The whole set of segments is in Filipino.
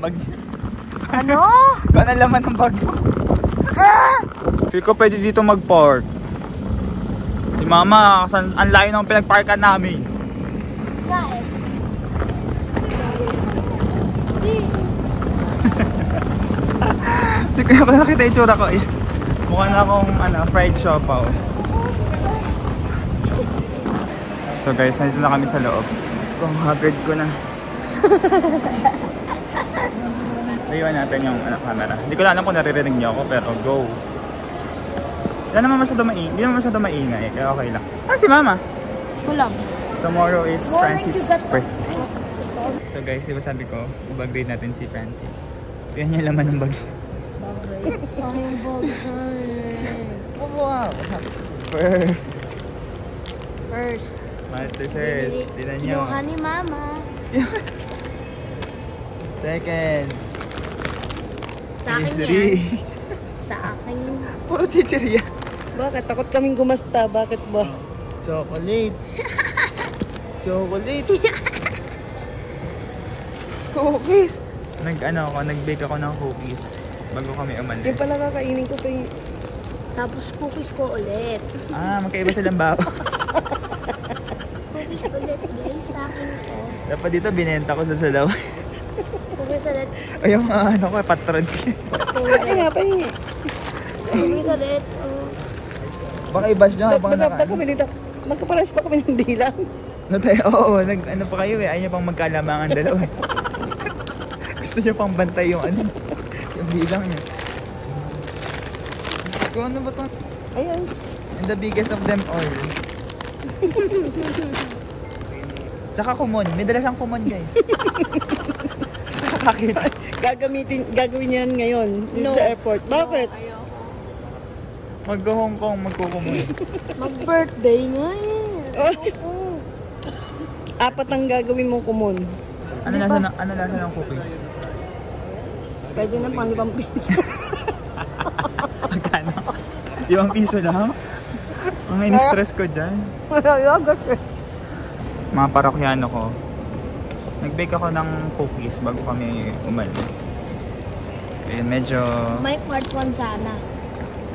bag niya. Ano? Kung ano laman ng bag mo. Feel ko pwede dito mag-park. Si mama, ang layo ng pinag-parkan namin. Kain. Hindi ko na pala nakita yung tsura ko eh. Mukha na akong fried siopaw. So guys, nandito na kami sa loob. Diyos ko, haggard ko na. Layuan natin yung camera. Hindi ko alam kung naririnig niyo ako, pero go. Hindi naman masyado maingay, kaya okay lang. Si mama. Kulang. Tomorrow is Francis' birthday. So guys, di ba sabi ko, i-grade natin si Francis. Tingnan niya laman ng bag. Ang bag. Wow! First. Maltesers, tingnan niyo. Kinuha ni mama. Second. Sa akin Misery. yan. Sa akin. Puro chichirya. Bakit? Takot kaming gumasta. Bakit ba? Chocolate. Chocolate. Cookies. Nag-bake ako ng cookies bago kami umalis. Yung pala kakainin ko pa yung... Tapos cookies ko ulit. Magkaiba silang bago. Cookies ulit. Guys, sa akin ko. Dapat dito binenta ko sa Salaw. Cookies ulit. Ay, yung patron ko. Ay nga pa eh. Cookies ulit. Baka i-bash nyo habang Magkaparas pa kami ng bilang. Oo, ano pa kayo eh. Ayaw nyo pang magkalamangan dalawa. Gusto nyo pang bantay yung yung bilang nyo. Kung ano ba ito? Ayan. And the biggest of them all. Tsaka kumon. May dala siyang kumon, guys. Nakakakita. Gagawin yan ngayon sa airport. Bakit? Mag-Hong Kong, magkukumon. Mag-birthday nga eh. Apat ang gagawin mong kumon. Ano lasa ng cookies? Pwede na pang 5 piso. Magkano? 5 piso lang? Mga in-stress ko dyan. Mga parokyano ko, nag-bake ako ng cookies bago kami umalis. Eh, medyo May part 1 sana.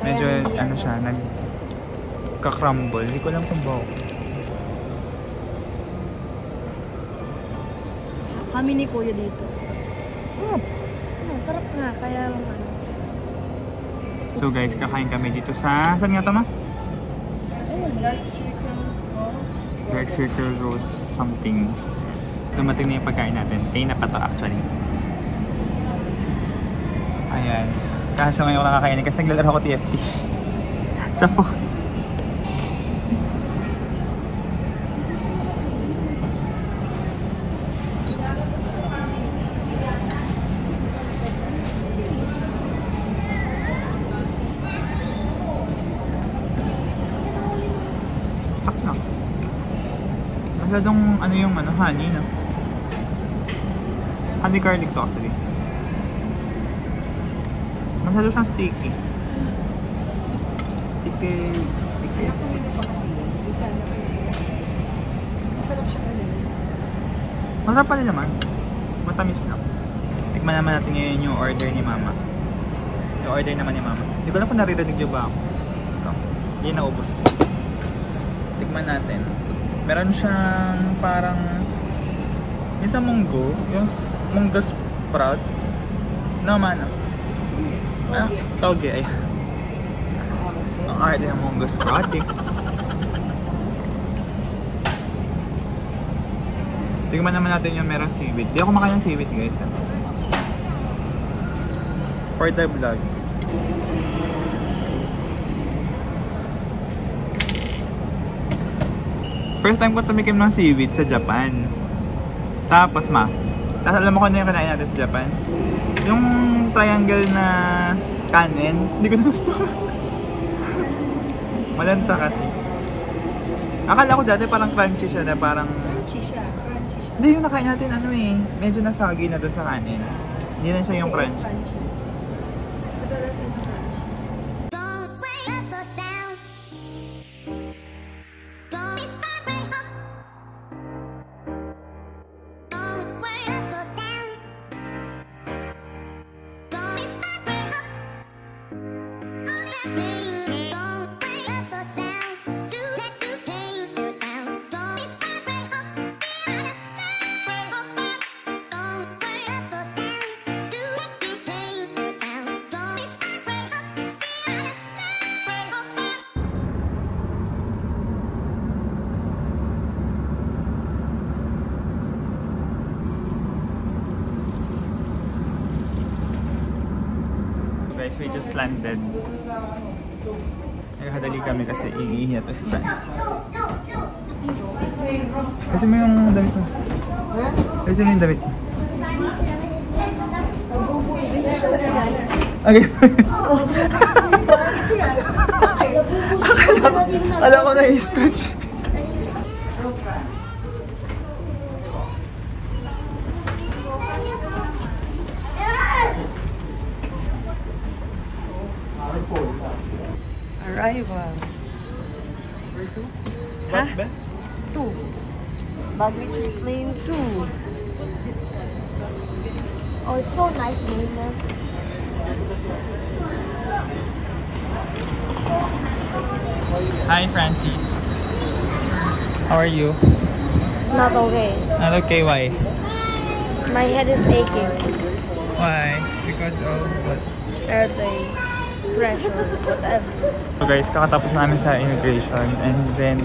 Medyo siya, nagka-crumble. Hindi ko alam kung bakit. Kami ni Kuya dito. Sarap nga, kaya lang So guys, kakain kami dito sa... Saan nga ito, ma? Dark Circle Rose. Dark Circle Rose something. Dumating na yung pagkain natin. Kaya na pa to actually. Ayan. Kaso ngayon ko nakakainin kasi naglalaro ako TFT. Sa phone. Masyadong honey, no? Honey garlic to actually. Masyado siyang sticky. Sticky. Nakamili pa kasi yan. Isa na kanya yun. Masarap siya kanina. Masarap pa rin naman. Matamis lang. Tikman naman natin ngayon yung order ni mama. Yung order naman ni mama. Hindi ko alam kung naririnig nyo ba ako. Ito. Hindi naubos. Tikman natin. Meron siyang parang yung sa munggo, yung munggo sprout naman. Toge, ay. Ang arte ng munggo sprout eh. Tingnan naman natin yung meron seaweed. Di ako makain ng seaweed, guys. For the vlog. First time ko tumikim ng seaweed sa Japan. Tapos alam mo kung ano yung kinain natin sa Japan? Yung triangle na kanin, hindi ko na gusto. Malansa kasi. Akala ko dati parang crunchy siya na parang... Crunchy siya. Hindi yung nakain natin medyo nasagi na dun sa kanin. Hindi na siya yung crunchy. Kadalasan yung crunchy. Guys, we just landed. Nagkakadali kami kasi iihi ito si Francis. Kasi mo yung damit mo. Ha? Kasi mo yung damit mo. Okay. Alam ko na i-stretch. Arrivals. Where to? Huh? What, Ben? 2. Baggage lane 2. Oh, it's so nice being there. Hi, Francis. How are you? Not okay. Not okay, why? My head is aching. Why? Because of what? Airplane. Pressure. Whatever. So guys, kakatapos namin sa immigration and then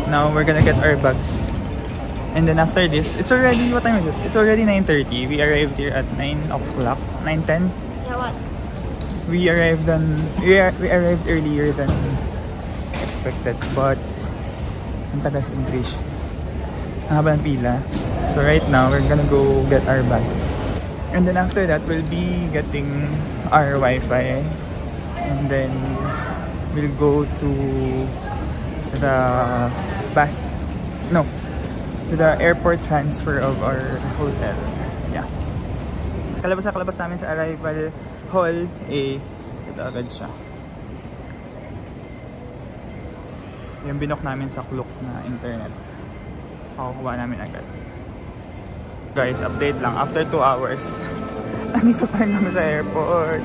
now we're gonna get our bags. And then after this, it's already, what time is it? It's already 9:30. We arrived here at 9 o'clock, 9:10. Yeah, what? We arrived earlier than expected, but ang tagas immigration. Ang haba ng pila. So right now, we're gonna go get our bags. And then after that, we'll be getting our Wi-Fi. And then we'll go to the the airport transfer of our hotel. Yeah. Kalabas namin sa arrival hall, ito agad siya. Yung binok namin sa Klook na internet. Makukuha namin agad. Guys, update lang. After 2 hours, nandito pa rin kami sa airport.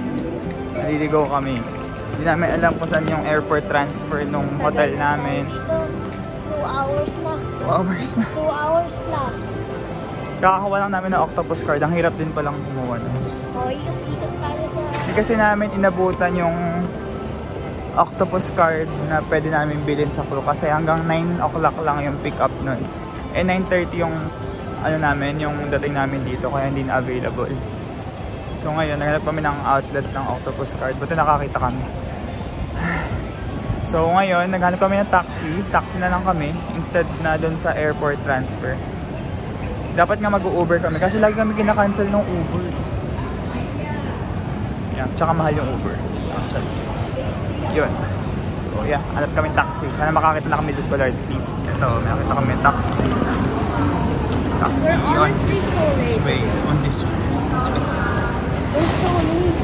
Naliligaw kami. Hindi namin alam kung saan yung airport transfer nung hotel namin. Dito, 2 hours na. 2 hours na. 2 hours plus. Kakakuha lang namin ng octopus card. Ang hirap din palang kumuha. Oh, ikot tayo sa... Hindi kasi namin inabutan yung octopus card na pwede namin bilhin sa Klook kasi hanggang 9 o'clock lang yung pick up nun. Eh 9:30 yung ano namin, yung dating namin dito kaya hindi na available. So ngayon, naghanap kami ng outlet ng octopus card. Buti nakakita kami. So ngayon, naghanap kami ng taxi. Taxi na lang kami instead na doon sa airport transfer. Dapat nga mag-Uber kami kasi lagi kami kinakancel ng Ubers. Yeah, tsaka mahal yung Uber. Actually. Yun. So yeah, hanap kami taxi. Sana makakita na kami sa Scholar, please. Ito, may nakita kami taxi. Taxi on this way. On this way. This way. It's so neat.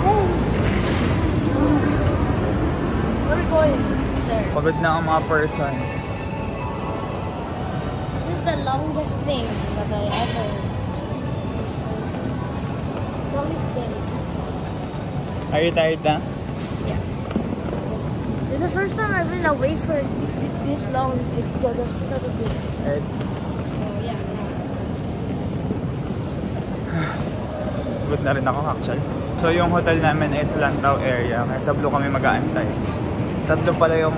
Oh. We're going there. Pagod na ang mga person. This is the longest thing that I ever experienced. Longest day. Are you tired na? Yeah. It's the first time I've been awake for this long because of this. Right. So yeah. Pagod na rin ako actually. So yung hotel namin ay sa Lantau area. Kaya sa Blue kami mag-aantay. Tatlo pala yung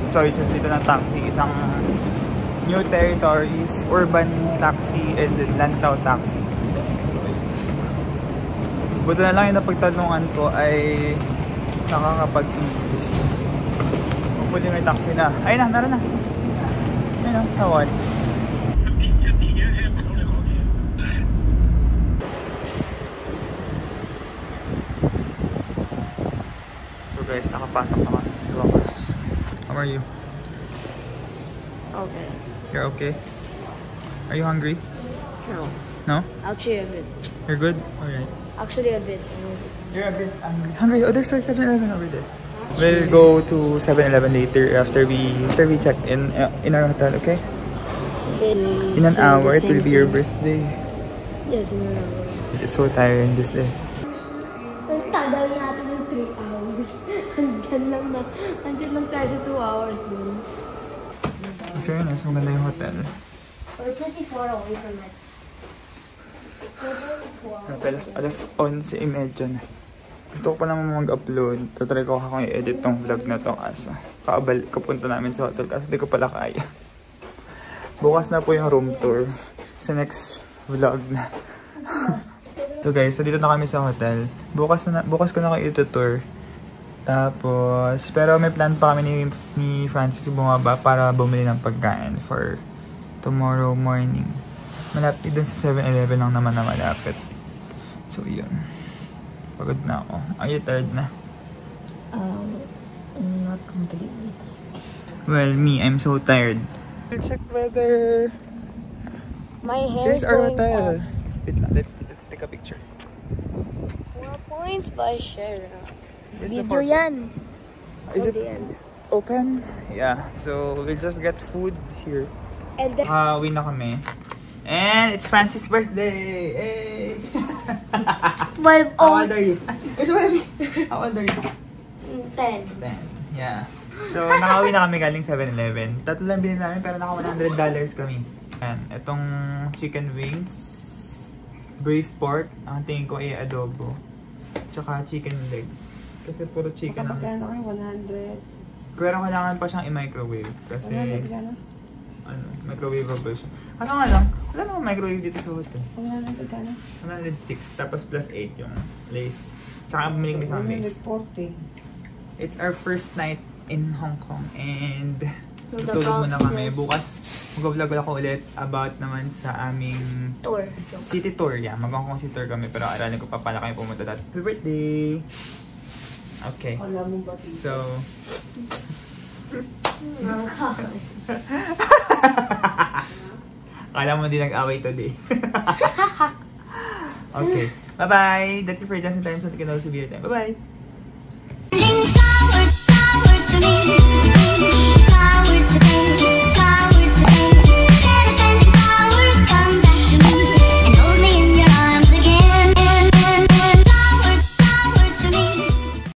choices dito ng taxi. Isang New Territories, Urban Taxi, and then Lantau Taxi. Buti na lang yung napagtanungan ko ay nakakapag-English. Hopefully may taxi na. Ayun na, naroon na. Ayun na, sa one. So guys, nakapasok na kami sa wakas. How are you? Okay. You're okay? Are you hungry? No. No? Actually a bit. You're good? Alright. Actually a bit. You're a bit hungry. Oh, there's a 7-Eleven over there. We'll go to 7-Eleven later after we check in our hotel, okay? In an hour, it will be your birthday. Yes, in an hour. It is so tiring this day. Ang tagal natin ng 3 hours. Andyan lang tayo sa 2 hours dun. In fairness, maganda yung hotel. We're pretty far away from it. Alas 11:30 na. Gusto ko pa naman mag-upload. Tatry ko kung i-edit tong vlog na to kasi kapunta namin sa hotel kasi di ko pala kaya. Bukas na po yung room tour sa next vlog na. So guys, so dito na kami sa hotel. Bukas ko na kayo itutour. Tapos, pero may plan pa kami ni Francis bumaba para bumili ng pagkain for tomorrow morning. Malapit dun sa 7-Eleven lang naman na malapit. So yun. Pagod na ako. Are you tired na? Not completely. Well, me, I'm so tired. Let's check weather. My hair Here's is our going hotel. off. Wait lang, let's take a picture. More points by Shara. Where's the Video park? yan. Is it Till the end. open? Yeah, so we'll just get food here. And then, Uwi na kami. And it's Francis' birthday! Hey! How old are you? Where's the baby? How old are you? 10. 10. Yeah. So, nakauwi na kami galing 7-Eleven. Tatlo lang bilhin namin pero naka $100 kami. Ayan, itong chicken wings, braised pork, ang tingin ko ay adobo, tsaka chicken legs. Kasi puro chicken ang... Magkano kayo? 100? Pero kailangan pa siyang i-microwave kasi... 100 ka na? Ano, microwaveable siya. Ano nga lang, wala namang microwave dito sa hotel. 100 ka na? 106, tapos plus 8 yung lace. Tsaka bumili kami sa lace. 140. It's our first night in Hong Kong and The tutulog muna kami. process. Bukas mag-vlog ako ulit about naman sa aming Tour. city tour. Yeah, mag-Hong Kong city tour kami pero aralin ko pa pala kami pumunta dati. Happy birthday! Okay. Alam mo ba dito? So, akala mo di nag-away today. Okay. Bye-bye! That's it for Just in Time. So, tignan ako sa video time. Bye-bye! Flowers to me.